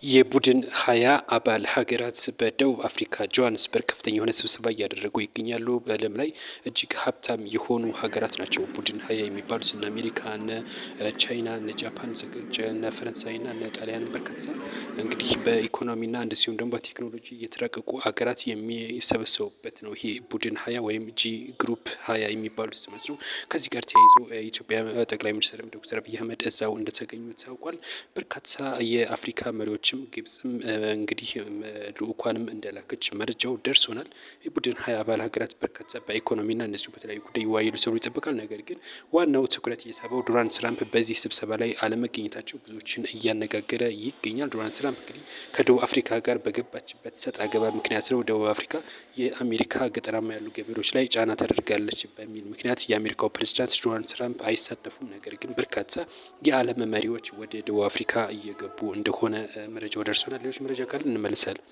የቡድን ሀያ አባል ሀገራት በደቡብ አፍሪካ ጆሃንስበርግ ከፍተኛ የሆነ ስብሰባ እያደረጉ ይገኛሉ። በዓለም ላይ እጅግ ሀብታም የሆኑ ሀገራት ናቸው ቡድን ሀያ የሚባሉት እነ አሜሪካ፣ እነ ቻይና፣ እነ ጃፓን፣ እነ ፈረንሳይና እነ ጣሊያንን በርካታ እንግዲህ በኢኮኖሚና እንደዚሁም ደግሞ በቴክኖሎጂ የተራቀቁ ሀገራት የሚሰበሰቡበት ነው። ይሄ ቡድን ሀያ ወይም ጂ ግሩፕ ሀያ የሚባሉት ማለት ነው። ከዚህ ጋር ተያይዞ የኢትዮጵያ ጠቅላይ ሚኒስትርም ዶክተር አብይ አህመድ እዛው እንደተገኙ ታውቋል። በርካታ የአፍሪካ መሪዎች ግብጽም እንግዲህ ልኡኳንም እንደላከች መረጃው ደርሶናል። የቡድን ሀያ አባል ሀገራት በርካታ በኢኮኖሚና እነዚሁ በተለያዩ ጉዳይ ይወያያሉ ተብሎ ይጠበቃል። ነገር ግን ዋናው ትኩረት እየሳበው ዶናልድ ትራምፕ በዚህ ስብሰባ ላይ አለመገኘታቸው ብዙዎችን እያነጋገረ ይገኛል። ዶናልድ ትራምፕ እንግዲህ ከደቡብ አፍሪካ ጋር በገባችበት ሰጥ አገባ ምክንያት ነው ደቡብ አፍሪካ የአሜሪካ ገጠራማ ያሉ ገበሬዎች ላይ ጫና ታደርጋለች በሚል ምክንያት የአሜሪካው ፕሬዚዳንት ዶናልድ ትራምፕ አይሳተፉም። ነገር ግን በርካታ የዓለም መሪዎች ወደ ደቡብ አፍሪካ እየገቡ እንደሆነ መረጃው ደርሶናል። ሌሎች መረጃ ካለ እንመልሳለን።